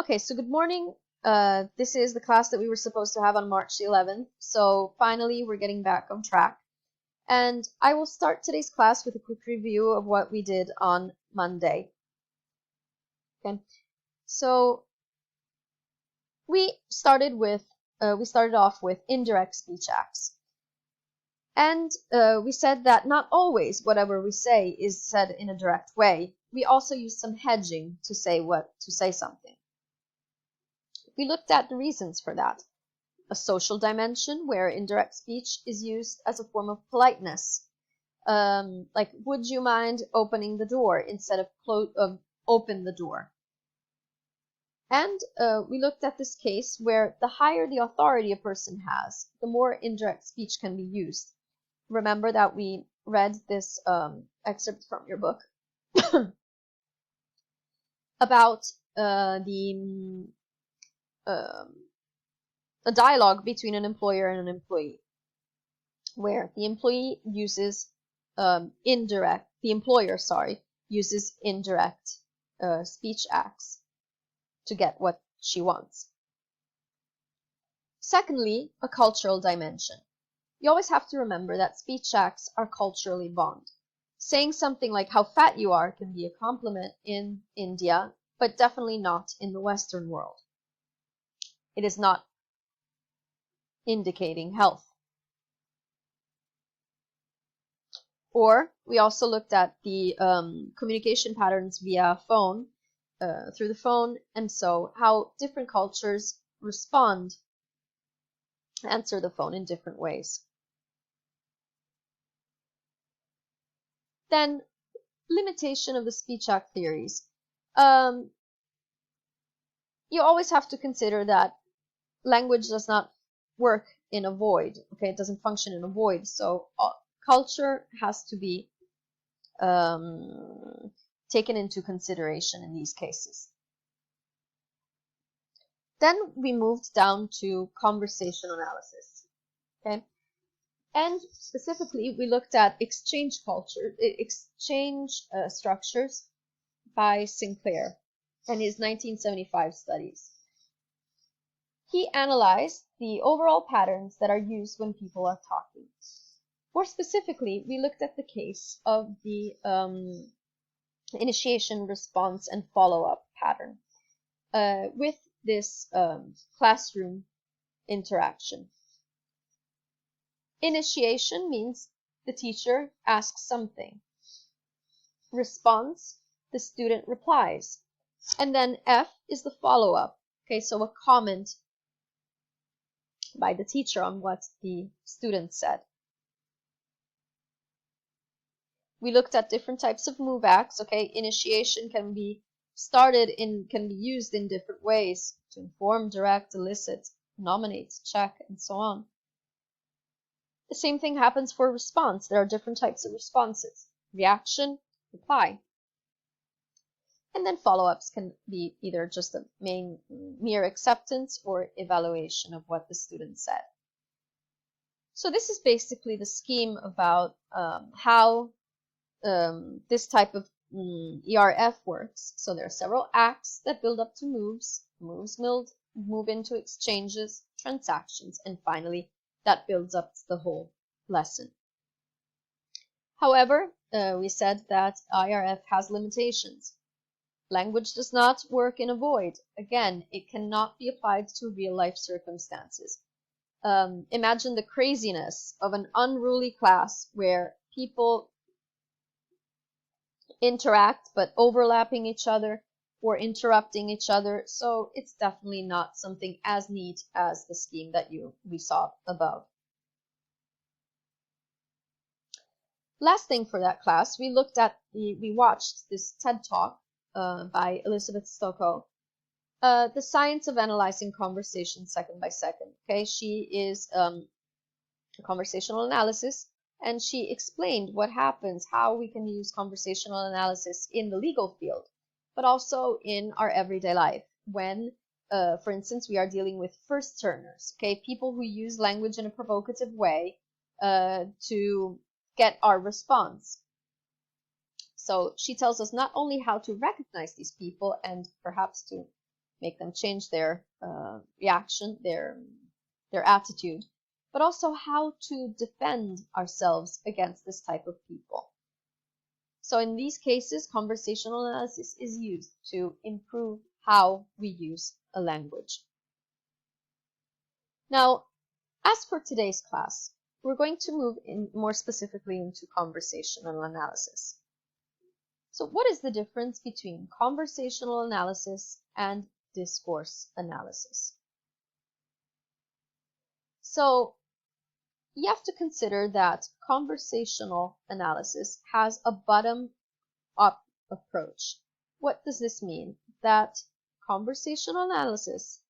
Okay, so good morning. This is the class that we were supposed to have on March the 11th. So finally, we're getting back on track. And I will start today's class with a quick review of what we did on Monday. Okay, so we started off with indirect speech acts. And we said that not always whatever we say is said in a direct way. We also use some hedging to say something. We looked at the reasons for that. A social dimension where indirect speech is used as a form of politeness. Like, would you mind opening the door instead of open the door? And we looked at this case where the higher the authority a person has, the more indirect speech can be used. Remember that we read this excerpt from your book about a dialogue between an employer and an employee, where the employee uses uses indirect speech acts to get what she wants. Secondly, a cultural dimension. You always have to remember that speech acts are culturally bound. Saying something like how fat you are can be a compliment in India, but definitely not in the Western world. It is not indicating health. Or we also looked at the communication patterns via phone, through the phone, and so how different cultures answer the phone in different ways. Then, limitation of the speech act theories. You always have to consider that language does not work in a void. Okay, it doesn't function in a void. So culture has to be taken into consideration in these cases. Then we moved down to conversational analysis. Okay, and specifically we looked at exchange structures by Sinclair and his 1975 studies. He analyzed the overall patterns that are used when people are talking. More specifically, we looked at the case of the initiation, response, and follow-up pattern with this classroom interaction. Initiation means the teacher asks something. Response, the student replies. And then F is the follow-up. Okay, so a comment by the teacher on what the student said. We looked at different types of move acts. Okay, initiation can be used in different ways to inform, direct, elicit, nominate, check, and so on. The same thing happens for response. There are different types of responses: reaction, reply. And then follow-ups can be either just a mere acceptance or evaluation of what the student said. So this is basically the scheme about how this type of ERF works. So there are several acts that build up to moves. Moves move into exchanges, transactions, and finally that builds up the whole lesson. However, we said that IRF has limitations. Language does not work in a void. Again, it cannot be applied to real-life circumstances. Imagine the craziness of an unruly class where people interact but overlapping each other or interrupting each other. So it's definitely not something as neat as the scheme that we saw above. Last thing for that class, we watched this TED Talk by Elizabeth Stokoe, The Science of Analyzing Conversation Second by Second. Okay, she is a conversational analysis, and she explained what happens, how we can use conversational analysis in the legal field, but also in our everyday life when, for instance, we are dealing with first turners, okay, people who use language in a provocative way to get our response. So she tells us not only how to recognize these people and perhaps to make them change their reaction, their attitude, but also how to defend ourselves against this type of people. So in these cases, conversational analysis is used to improve how we use a language. Now, as for today's class, we're going to move in more specifically into conversational analysis. So what is the difference between conversational analysis and discourse analysis? So you have to consider that conversational analysis has a bottom-up approach. What does this mean? That conversational analysis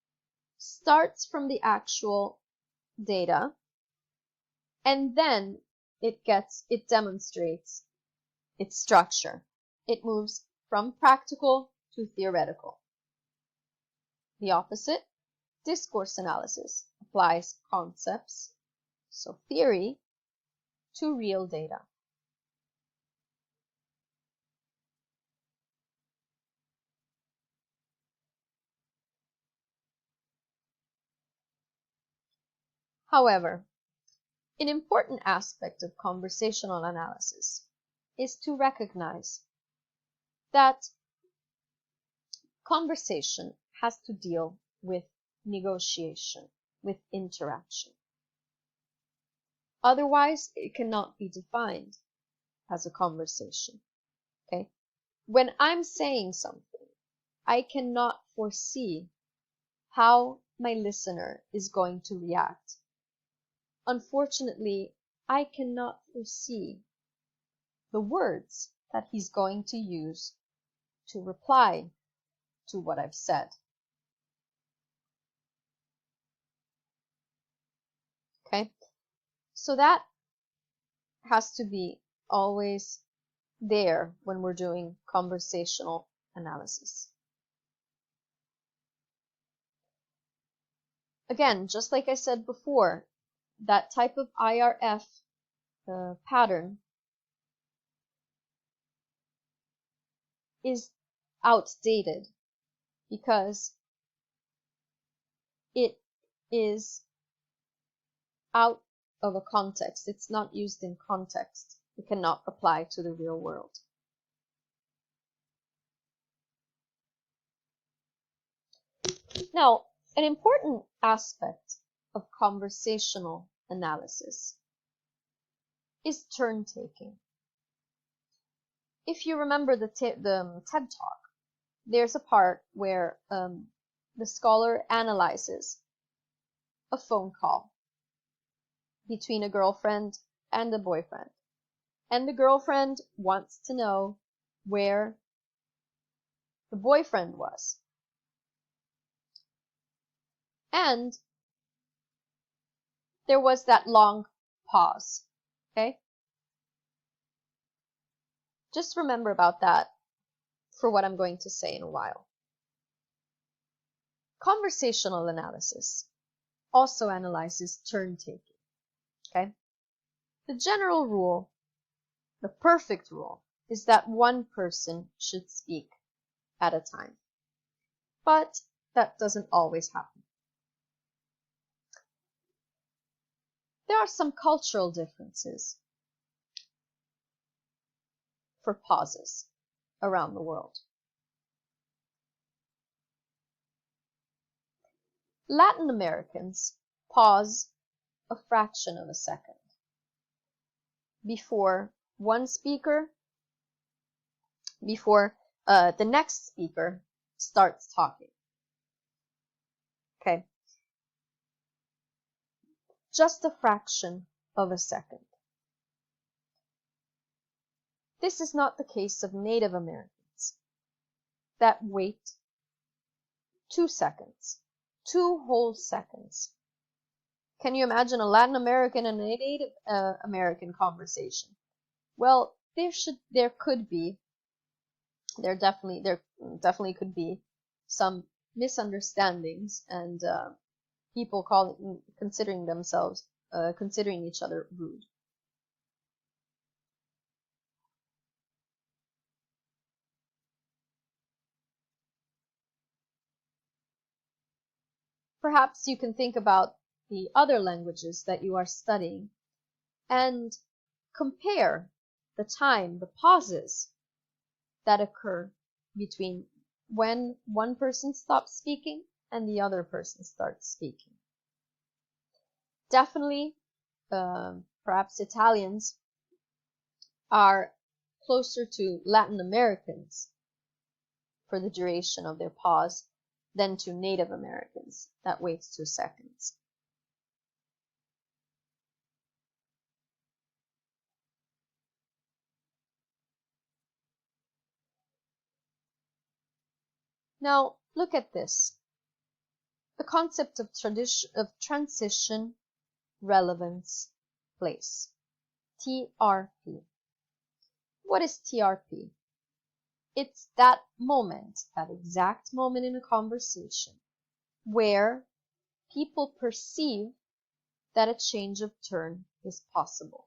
starts from the actual data, and then it demonstrates its structure. It moves from practical to theoretical. The opposite, discourse analysis, applies concepts, so theory, to real data. However, an important aspect of conversational analysis is to recognize that conversation has to deal with negotiation, with interaction. Otherwise, it cannot be defined as a conversation. Okay? When I'm saying something, I cannot foresee how my listener is going to react. Unfortunately, I cannot foresee the words that he's going to use to reply to what I've said. Okay? So that has to be always there when we're doing conversational analysis. Again, just like I said before, that type of IRF pattern is outdated because it is out of a context. It's not used in context. It cannot apply to the real world. Now, an important aspect of conversational analysis is turn-taking. If you remember the TED Talk, there's a part where the scholar analyzes a phone call between a girlfriend and a boyfriend. And the girlfriend wants to know where the boyfriend was. And there was that long pause, okay? Just remember about that for what I'm going to say in a while. Conversational analysis also analyzes turn-taking, okay? The general rule, the perfect rule, is that one person should speak at a time. But that doesn't always happen. There are some cultural differences for pauses around the world. Latin Americans pause a fraction of a second before the next speaker starts talking. Okay. Just a fraction of a second. This is not the case of Native Americans that wait 2 seconds, 2 whole seconds. Can you imagine a Latin American and a Native American conversation? Well, there definitely could be some misunderstandings and people considering each other rude. perhaps you can think about the other languages that you are studying and compare the time, the pauses that occur between when one person stops speaking and the other person starts speaking. Definitely, perhaps Italians are closer to Latin Americans for the duration of their pause than to Native Americans that waits 2 seconds. Now, look at this. The concept of transition, relevance, place. TRP. What is TRP? It's that moment, that exact moment in a conversation where people perceive that a change of turn is possible.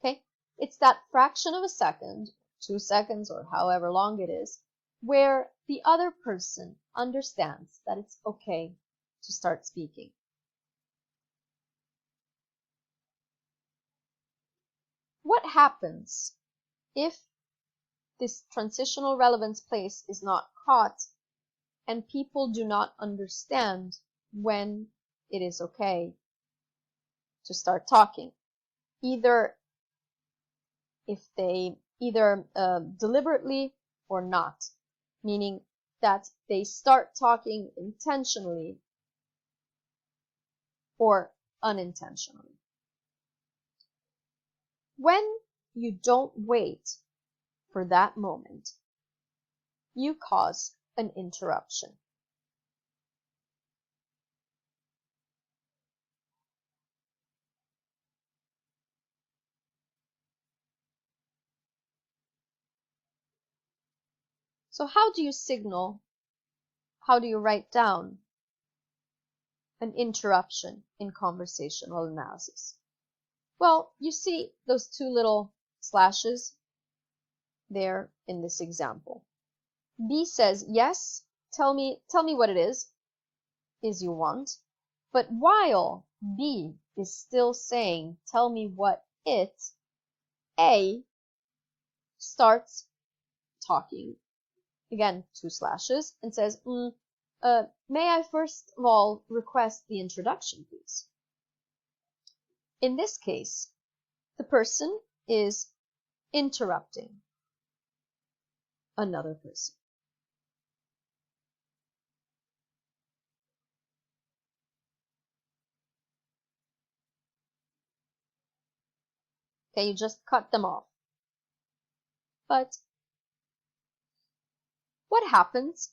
Okay? It's that fraction of a second, 2 seconds, or however long it is, where the other person understands that it's okay to start speaking. What happens if this transitional relevance place is not caught and people do not understand when it is okay to start talking? Either deliberately or not, meaning that they start talking intentionally or unintentionally. When you don't wait for that moment, you cause an interruption. So how do you signal, how do you write down an interruption in conversational analysis? Well, you see those 2 little slashes there in this example. B says, yes, tell me what it is you want. But while B is still saying, tell me what it, A starts talking, again, 2 slashes, and says, may I first of all request the introduction, please? In this case, the person is interrupting another person. Okay, you just cut them off. But what happens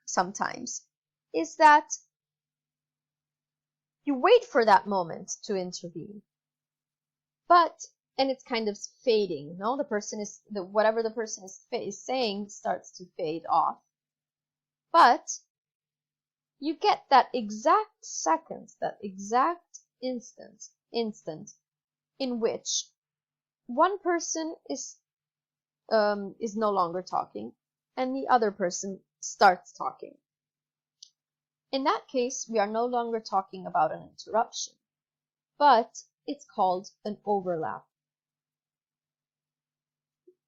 sometimes is that you wait for that moment to intervene, and it's kind of fading. No, whatever the person is saying starts to fade off. But you get that exact second, that exact instant in which one person is no longer talking and the other person starts talking. In that case, we are no longer talking about an interruption, but it's called an overlap.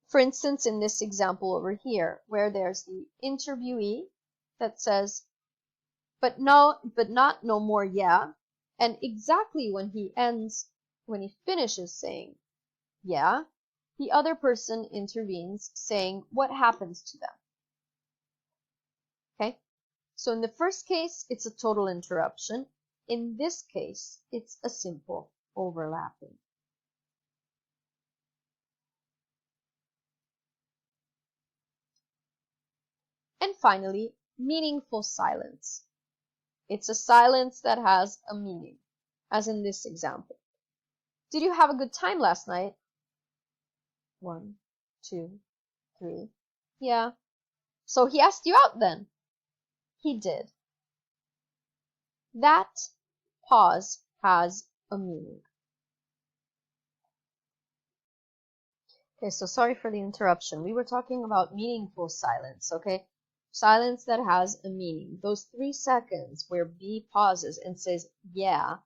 For instance, in this example over here, where there's the interviewee that says, but not no more, yeah. And exactly when he finishes saying, yeah, the other person intervenes saying what happens to them. Okay? So in the first case, it's a total interruption. In this case, it's a simple overlapping. And finally, meaningful silence. It's a silence that has a meaning, as in this example. Did you have a good time last night? 1, 2, 3. Yeah. So he asked you out then? He did. That pause has a meaning. Okay, so sorry for the interruption. We were talking about meaningful silence, okay? Silence that has a meaning. Those 3 seconds where B pauses and says, yeah,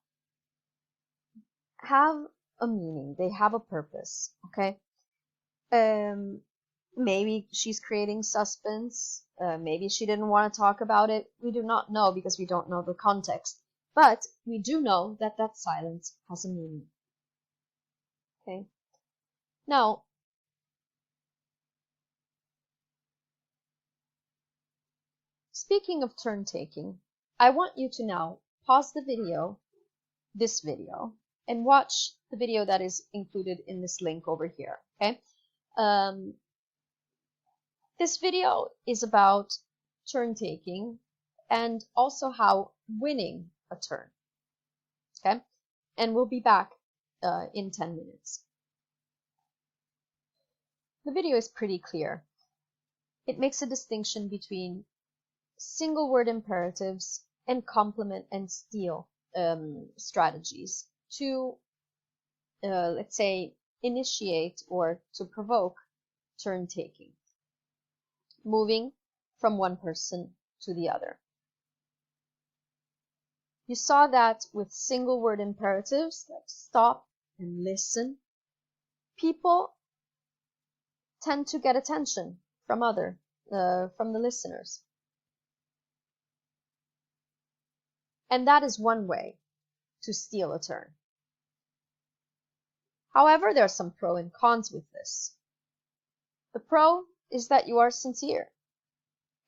have a meaning. They have a purpose, okay? Maybe she's creating suspense. Maybe she didn't want to talk about it. We do not know because we don't know the context. But we do know that that silence has a meaning. Okay? Now, speaking of turn taking, I want you to now pause the video, this video, and watch the video that is included in this link over here. Okay? This video is about turn taking and also how winning a turn. Okay? And we'll be back in 10 minutes. The video is pretty clear. It makes a distinction between single word imperatives and complement and steal strategies to, let's say, initiate or to provoke turn taking, moving from one person to the other. You saw that with single word imperatives like stop and listen, people tend to get attention from from the listeners. And that is one way to steal a turn. However, there are some pros and cons with this. The pro is that you are sincere.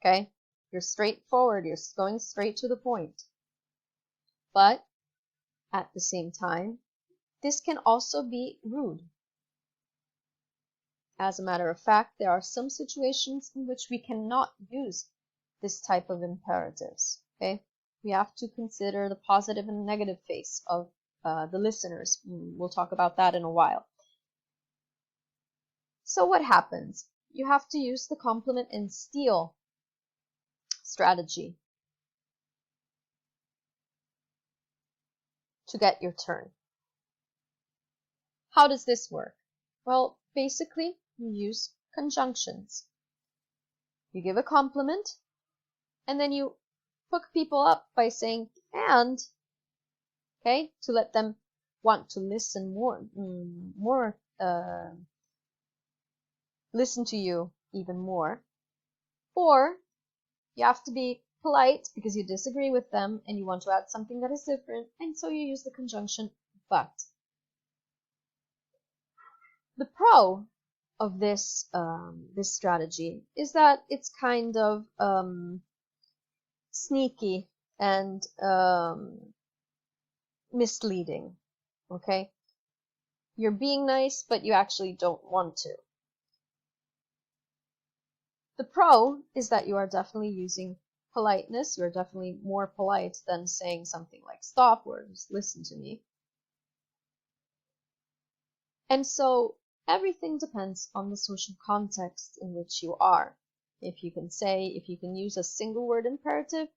Okay? You're straightforward, you're going straight to the point. But at the same time, this can also be rude. As a matter of fact, there are some situations in which we cannot use this type of imperatives. Okay? We have to consider the positive and negative face of the listeners. We'll talk about that in a while. So what happens? You have to use the complement and steal strategy to get your turn. How does this work? Well, basically, you use conjunctions. You give a compliment, and then you hook people up by saying and, okay, to let them want to listen more, listen to you even more. Or you have to be polite because you disagree with them and you want to add something that is different, and so you use the conjunction but. The pro of this this strategy is that it's kind of sneaky and misleading. Okay? You're being nice, but you actually don't want to. The pro is that you are definitely using politeness. You're definitely more polite than saying something like stop or just listen to me. And so everything depends on the social context in which you are. If you can use a single word imperative,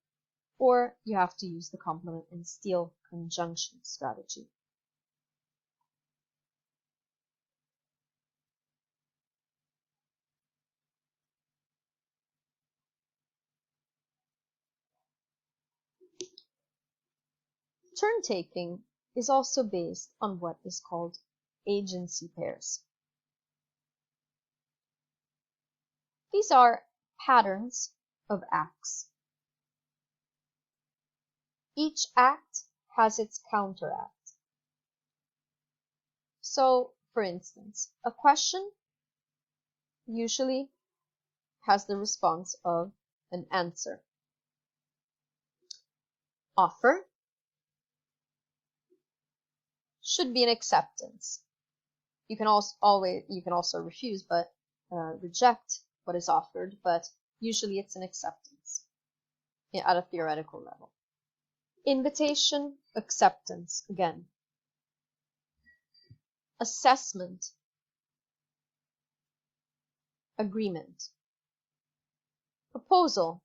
or you have to use the complement and steal conjunction strategy. Turn taking is also based on what is called agency pairs. These are patterns of acts. Each act has its counteract. So, for instance, a question usually has the response of an answer. Offer should be an acceptance. You can also refuse, but reject what is offered, but usually it's an acceptance at a theoretical level. Invitation, acceptance, again. Assessment, agreement. Proposal,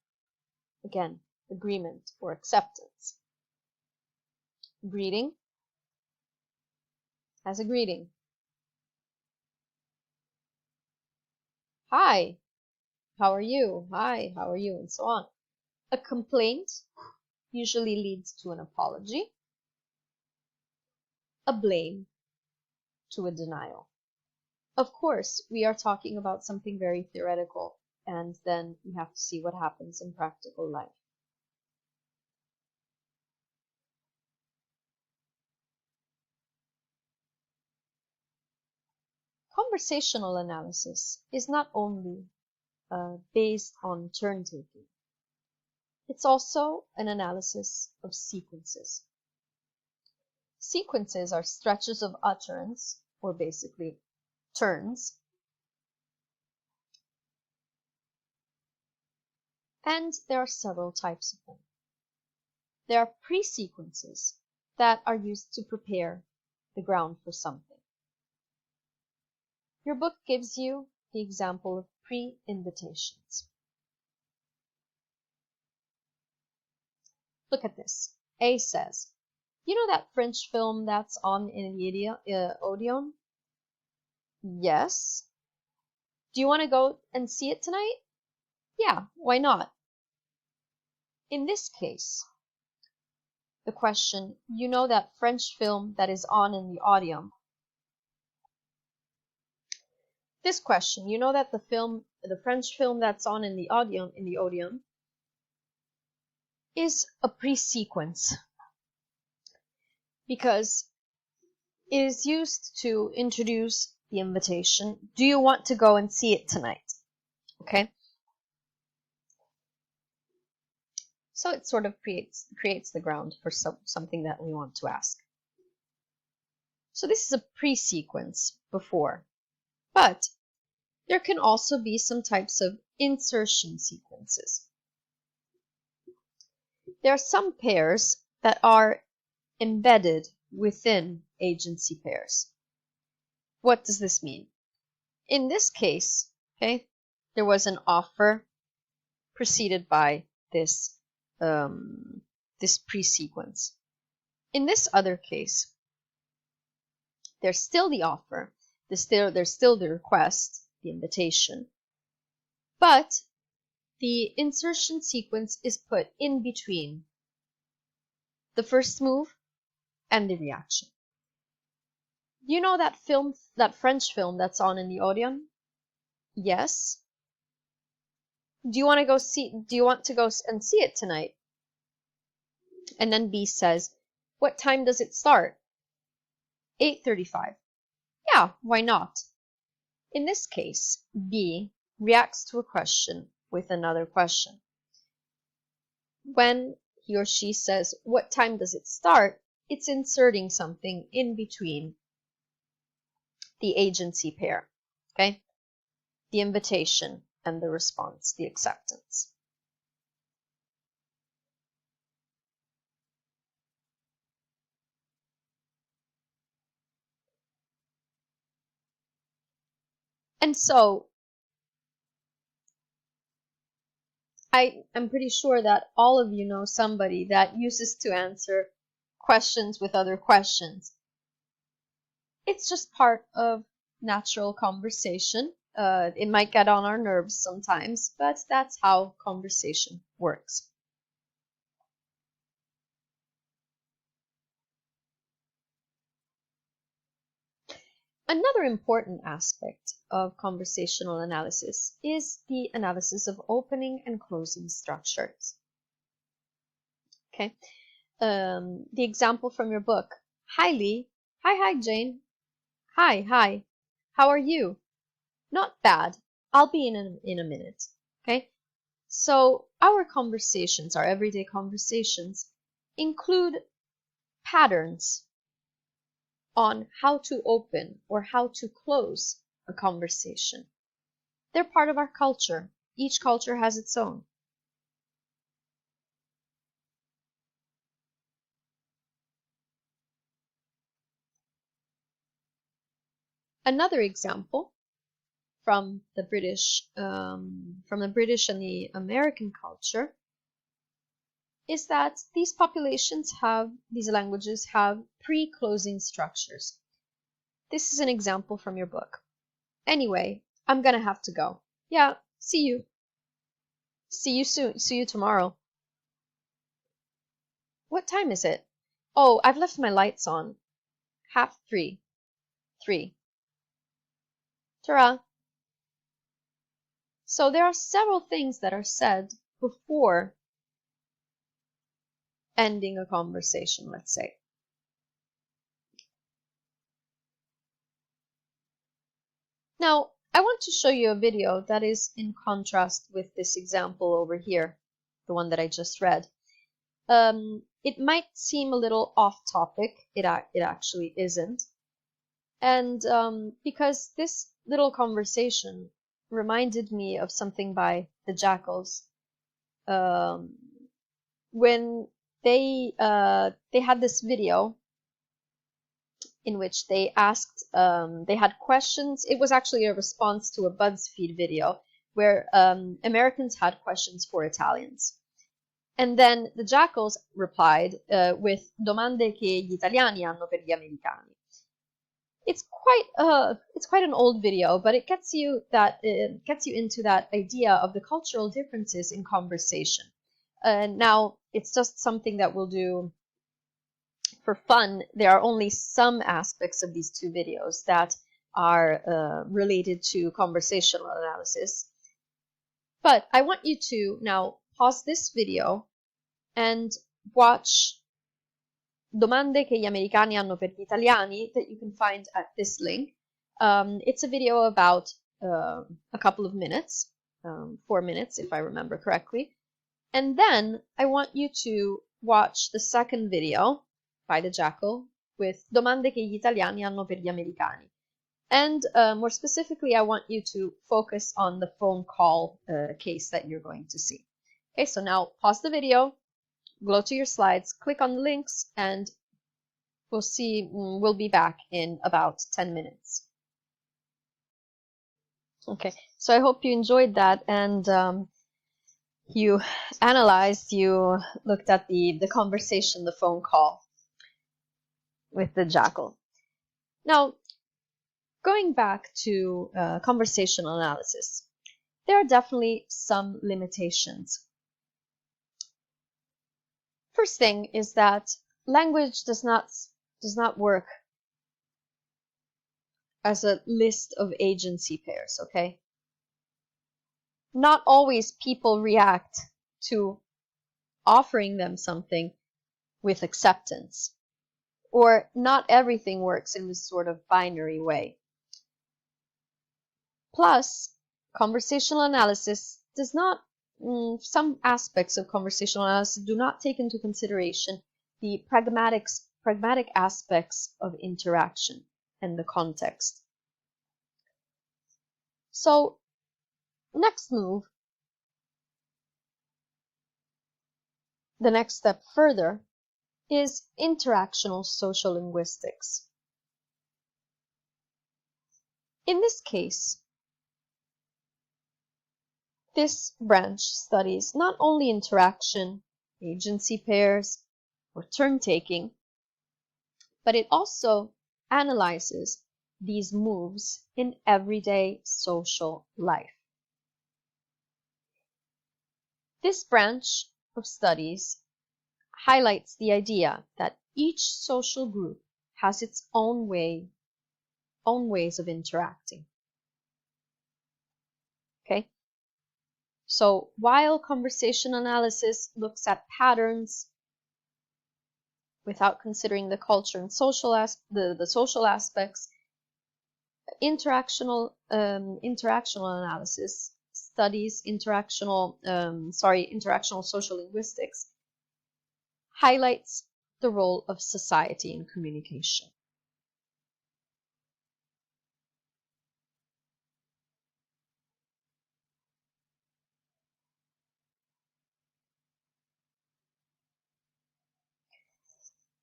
again, agreement or acceptance. Greeting, as a greeting. Hi, how are you? Hi, how are you? And so on. A complaint usually leads to an apology. A blame to a denial. Of course, we are talking about something very theoretical, and then we have to see what happens in practical life. Conversational analysis is not only based on turn taking, it's also an analysis of sequences. Sequences are stretches of utterance, or basically turns, and there are several types of them. There are pre-sequences that are used to prepare the ground for something. Your book gives you the example of pre-invitations. Look at this. A says, you know that French film that's on in the Odeon? Yes. Do you want to go and see it tonight? Yeah, why not? In this case, the question, you know that French film that is on in the Odeon? This question, you know that the French film that's on in the Odeon, is a pre-sequence because it is used to introduce the invitation. Do you want to go and see it tonight? Okay. So it sort of creates the ground for something that we want to ask. So this is a pre-sequence before, but there can also be some types of insertion sequences. There are some pairs that are embedded within agency pairs. What does this mean? In this case, okay, there was an offer preceded by this pre-sequence. In this other case, there's still the offer, there's still the request, the invitation, but the insertion sequence is put in between the first move and the reaction. You know that French film that's on in the Odeon? Yes. Do you want to go and see it tonight? And then B says, what time does it start? 8:35. Yeah, why not? In this case, B reacts to a question with another question. When he or she says, what time does it start? It's inserting something in between the agency pair, okay? The invitation and the response, the acceptance. And so, I'm pretty sure that all of you know somebody that uses to answer questions with other questions. It's just part of natural conversation. It might get on our nerves sometimes, but that's how conversation works. Another important aspect of conversational analysis is the analysis of opening and closing structures. Okay, the example from your book. Hi, Lee. Hi, Jane. Hi. How are you? Not bad. I'll be in a minute. Okay, so our conversations, our everyday conversations, include patterns on how to open or how to close a conversation. They're part of our culture. Each culture has its own. Another example from the British and the American culture is that these languages have pre-closing structures. This is an example from your book. Anyway, I'm gonna have to go. Yeah, see you. See you soon. See you tomorrow. What time is it? Oh, I've left my lights on. 2:30. 3. Ta-ra. So there are several things that are said before ending a conversation, let's say. Now, I want to show you a video that is in contrast with this example over here, the one that I just read. It might seem a little off topic. It actually isn't. And because this little conversation reminded me of something by the Jackals. When they had this video in which they asked, they had questions. It was actually a response to a BuzzFeed video where Americans had questions for Italians. And then the Jackals replied with domande che gli italiani hanno per gli americani. It's quite an old video, but it gets you into that idea of the cultural differences in conversation. Now, it's just something that we'll do for fun. There are only some aspects of these two videos that are related to conversational analysis. But I want you to now pause this video and watch domande che gli americani hanno per gli italiani that you can find at this link. It's a video about a couple of minutes, 4 minutes if I remember correctly. And then I want you to watch the second video by the Jackal with domande che gli italiani hanno per gli americani. And more specifically, I want you to focus on the phone call case that you're going to see. Okay, so now pause the video, go to your slides, click on the links, and we'll be back in about 10 minutes. Okay, so I hope you enjoyed that, and you analyzed, you looked at the conversation, the phone call with the Jackal. Now, going back to conversational analysis, there are definitely some limitations. First thing is that language does not work as a list of agency pairs, okay? Not always people react to offering them something with acceptance, or not everything works in this sort of binary way. Plus, conversational analysis does not, some aspects of conversational analysis do not take into consideration the pragmatic aspects of interaction and the context. So, next move, the next step further, is interactional social linguistics. In this case, this branch studies not only interaction, agency pairs, or turn-taking, but it also analyzes these moves in everyday social life. This branch of studies highlights the idea that each social group has its own ways of interacting. Okay? So while conversation analysis looks at patterns without considering the culture and the social aspects, interactional analysis studies interactional social linguistics highlights the role of society in communication.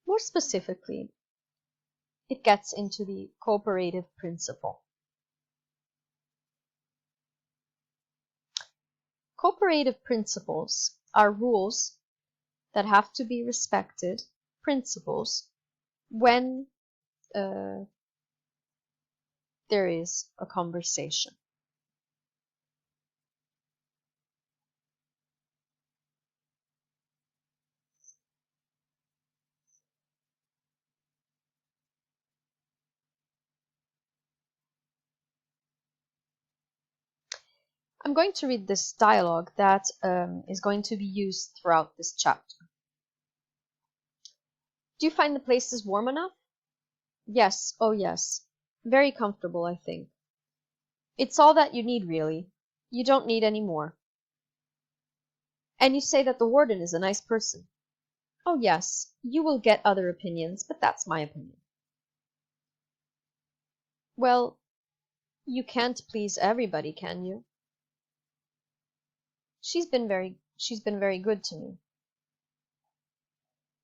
More specifically, it gets into the cooperative principle. Cooperative principles are rules that have to be respected, principles, when there is a conversation. I'm going to read this dialogue that is going to be used throughout this chapter. Do you find the places warm enough? Yes, oh yes. Very comfortable, I think. It's all that you need, really. You don't need any more. And you say that the warden is a nice person. Oh yes, you will get other opinions, but that's my opinion. Well, you can't please everybody, can you? She's been very good to me.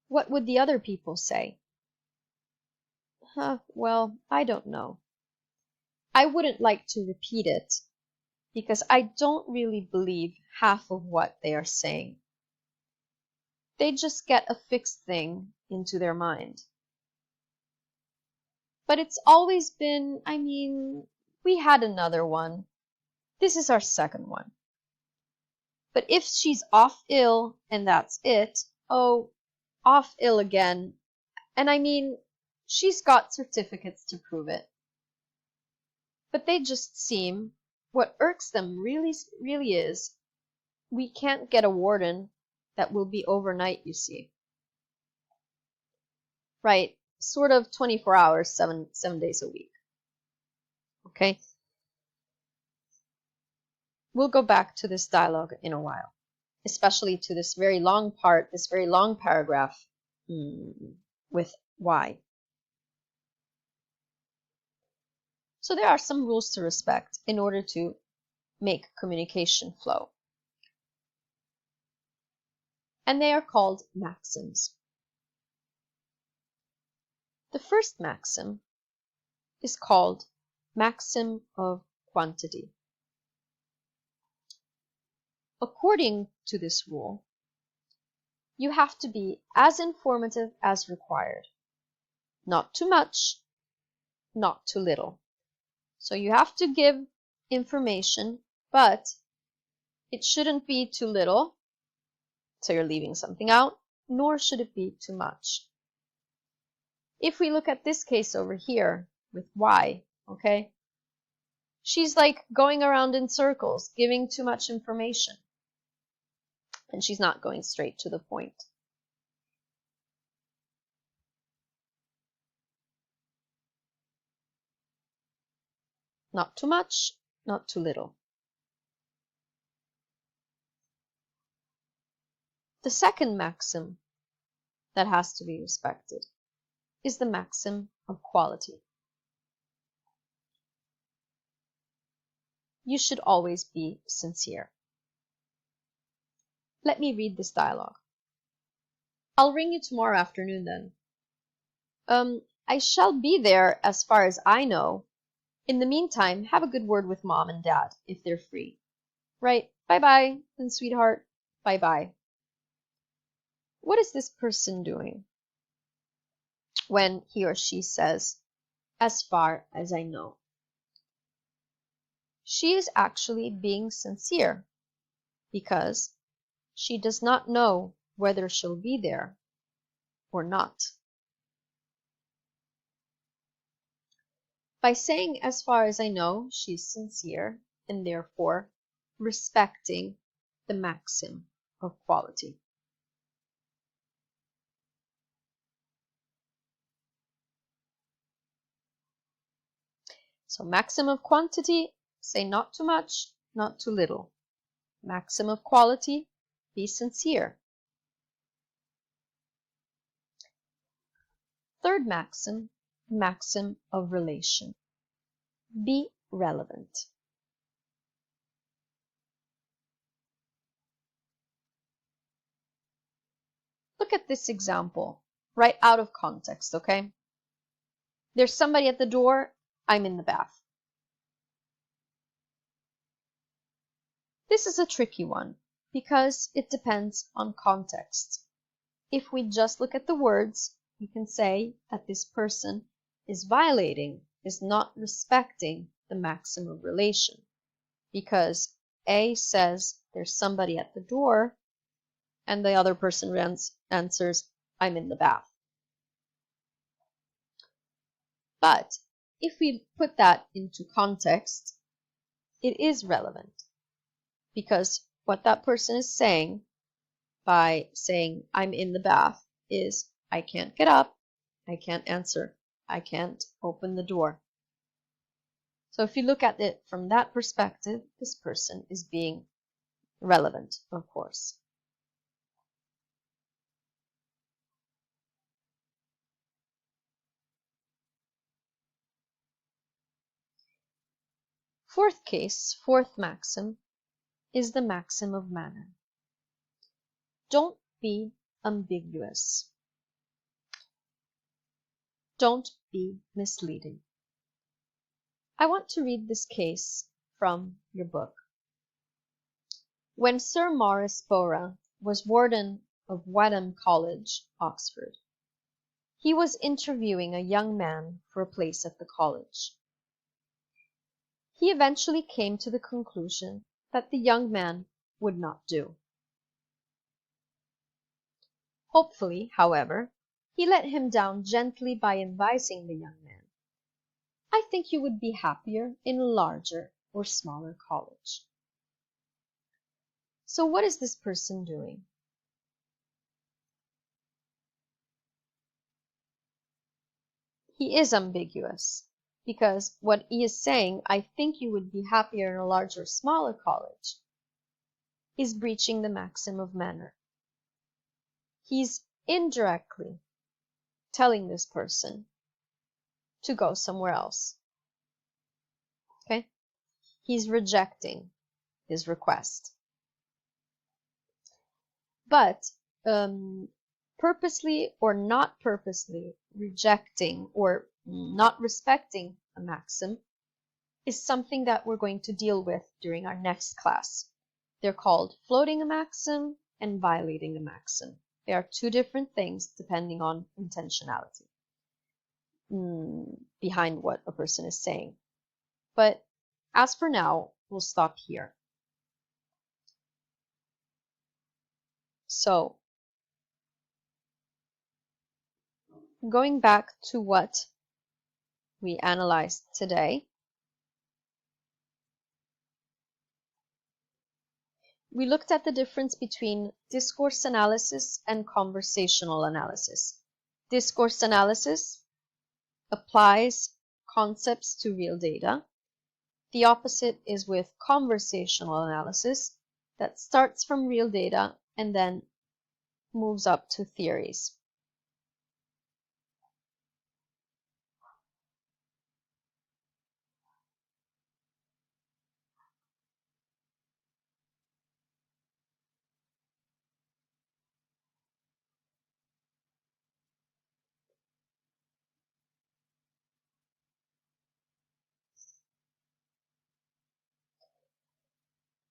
What would the other people say? Well, I don't know. I wouldn't like to repeat it, because I don't really believe half of what they are saying. They just get a fixed thing into their mind. But it's always been, we had another one. This is our second one. But if she's off ill and that's it, oh, off ill again. And she's got certificates to prove it. But they just seem, what irks them really, really is, we can't get a warden that will be overnight, you see. Right, sort of 24 hours, seven days a week. Okay? We'll go back to this dialogue in a while, especially to this very long part, this very long paragraph with why. So there are some rules to respect in order to make communication flow. And they are called maxims. The first maxim is called maxim of quantity. According to this rule, you have to be as informative as required. Not too much, not too little. So you have to give information, but it shouldn't be too little, so you're leaving something out, nor should it be too much. If we look at this case over here with why, okay, she's like going around in circles, giving too much information, and she's not going straight to the point. Not too much, not too little. The second maxim that has to be respected is the maxim of quality. You should always be sincere. Let me read this dialogue. I'll ring you tomorrow afternoon then. I shall be there as far as I know. In the meantime, have a good word with Mom and Dad if they're free. Right, bye-bye, and sweetheart, bye-bye. What is this person doing when he or she says, as far as I know? She is actually being sincere because she does not know whether she'll be there or not. By saying as far as I know, she's sincere and therefore respecting the maxim of quality. So maxim of quantity, say not too much, not too little. Maxim of quality, be sincere. Third maxim, maxim of relation. Be relevant. Look at this example, right out of context, okay? There's somebody at the door, I'm in the bath. This is a tricky one because it depends on context. If we just look at the words, we can say that this person is violating, is not respecting the maxim of relation, because A says there's somebody at the door, and the other person answers, I'm in the bath. But if we put that into context, it is relevant. because what that person is saying by saying I'm in the bath is I can't get up, I can't answer, I can't open the door. So if you look at it from that perspective, this person is being relevant, of course. Fourth case, fourth maxim, is the maxim of manner. Don't be ambiguous. Don't be misleading. I want to read this case from your book. When Sir Maurice Bowra was warden of Wadham College, Oxford, he was interviewing a young man for a place at the college. He eventually came to the conclusion that the young man would not do. Hopefully, however, he let him down gently by advising the young man, I think you would be happier in a larger or smaller college. So what is this person doing? He is ambiguous because what he is saying, I think you would be happier in a larger or smaller college, is breaching the maxim of manner. He's indirectly telling this person to go somewhere else. Okay? He's rejecting his request. But purposely or not purposely rejecting or not respecting a maxim is something that we're going to deal with during our next class. They're called floating a maxim and violating a maxim. They are two different things depending on intentionality behind what a person is saying. But as for now, we'll stop here. So, going back to what we analyzed today, we looked at the difference between discourse analysis and conversational analysis. Discourse analysis applies concepts to real data. The opposite is with conversational analysis that starts from real data and then moves up to theories.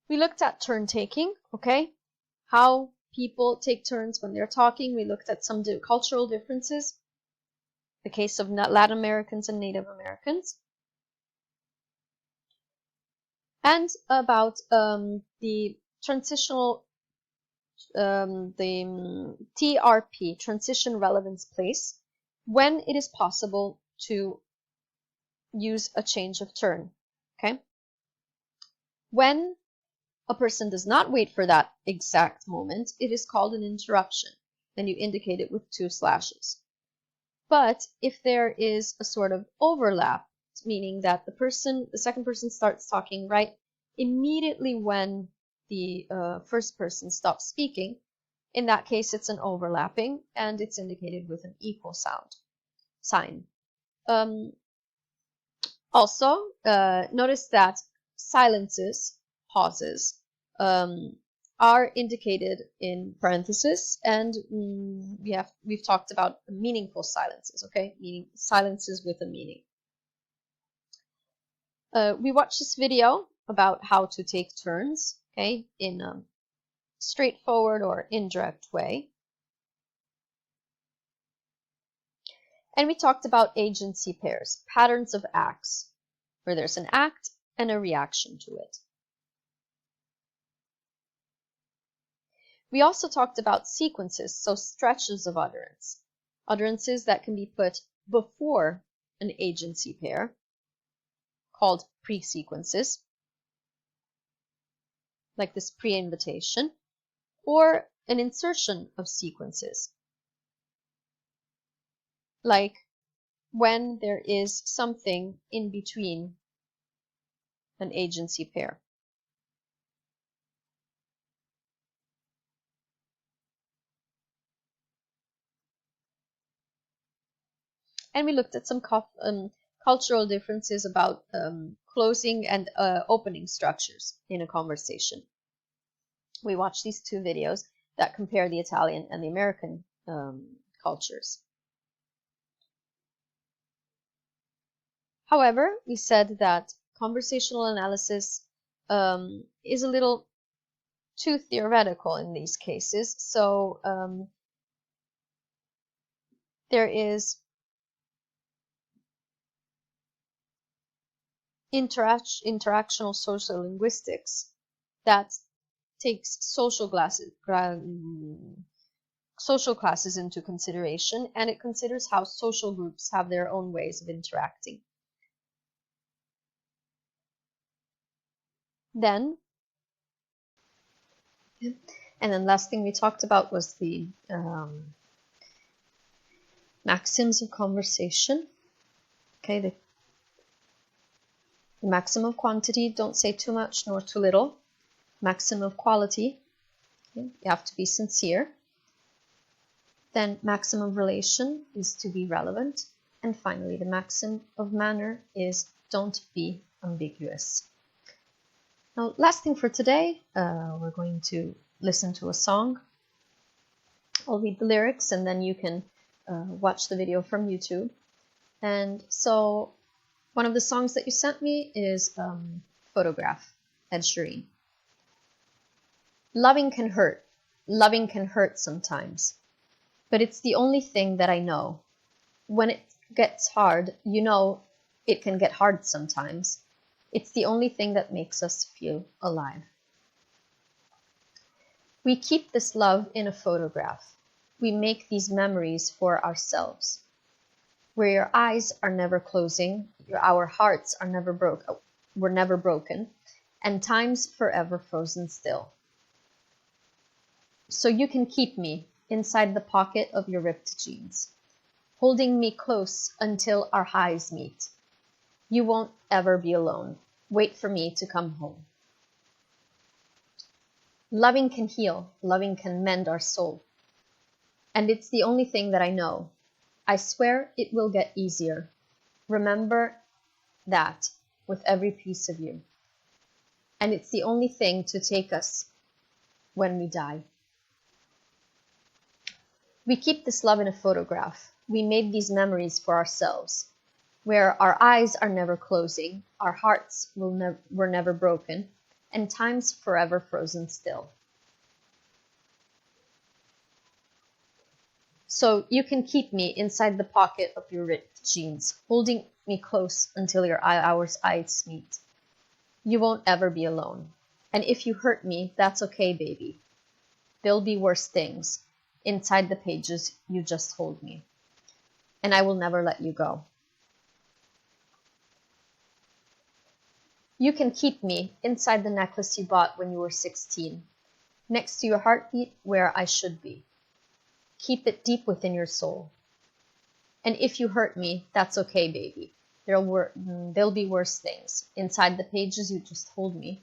We looked at turn taking, okay? How people take turns when they're talking. We looked at some cultural differences, the case of Latin Americans and Native Americans, and about the transitional, TRP, transition relevance place, when it is possible to use a change of turn, okay? When a person does not wait for that exact moment, it is called an interruption, and you indicate it with 2 slashes. But if there is a sort of overlap, meaning that the second person starts talking right immediately when the first person stops speaking, in that case it's an overlapping, and it's indicated with an equal sign. Also, notice that silences, pauses, are indicated in parentheses, and we've talked about meaningful silences, okay? Meaning silences with a meaning. We watched this video about how to take turns, okay, in a straightforward or indirect way. And we talked about agency pairs, patterns of acts, where there's an act and a reaction to it. We also talked about sequences, so stretches of utterance, utterances that can be put before an agency pair, called pre-sequences, like this pre-invitation, or an insertion of sequences, like when there is something in between an agency pair. And we looked at some cultural differences about closing and opening structures in a conversation. We watched these two videos that compare the Italian and the American cultures. However, we said that conversational analysis is a little too theoretical in these cases, so there is interactional social linguistics that takes social classes into consideration, and it considers how social groups have their own ways of interacting. Then last thing we talked about was the maxims of conversation. Okay, the maximum of quantity, don't say too much nor too little. Maximum of quality, okay, you have to be sincere. Then maximum of relation is to be relevant. And finally, the maximum of manner is don't be ambiguous. Now, last thing for today, we're going to listen to a song. I'll read the lyrics and then you can watch the video from YouTube. And so one of the songs that you sent me is Photograph, Ed Sheeran. Loving can hurt. Loving can hurt sometimes. But it's the only thing that I know. When it gets hard, you know it can get hard sometimes. It's the only thing that makes us feel alive. We keep this love in a photograph. We make these memories for ourselves. Where your eyes are never closing, our hearts are never were never broken, and time's forever frozen still. So you can keep me inside the pocket of your ripped jeans, holding me close until our eyes meet. You won't ever be alone. Wait for me to come home. Loving can heal. Loving can mend our soul. And it's the only thing that I know. I swear it will get easier. Remember that with every piece of you. And it's the only thing to take us when we die. We keep this love in a photograph. We made these memories for ourselves, where our eyes are never closing, our hearts were never broken, and time's forever frozen still. So you can keep me inside the pocket of your ripped jeans, holding me close until our eyes meet. You won't ever be alone. And if you hurt me, that's okay, baby. There'll be worse things. Inside the pages, you just hold me. And I will never let you go. You can keep me inside the necklace you bought when you were 16, next to your heartbeat where I should be. Keep it deep within your soul. And if you hurt me, that's okay, baby. There'll be worse things. Inside the pages, you just hold me.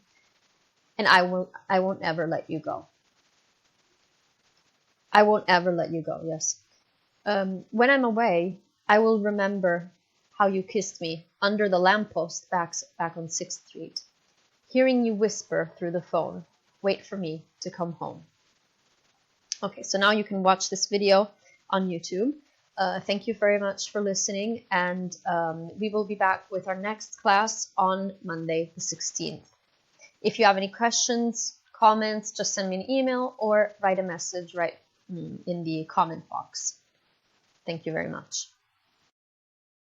And I won't ever let you go. I won't ever let you go, yes. When I'm away, I will remember how you kissed me under the lamppost back on 6th Street, hearing you whisper through the phone, wait for me to come home. Okay, so now you can watch this video on YouTube. Thank you very much for listening, and we will be back with our next class on Monday the 16th. If you have any questions, comments, just send me an email or write a message right in the comment box. Thank you very much.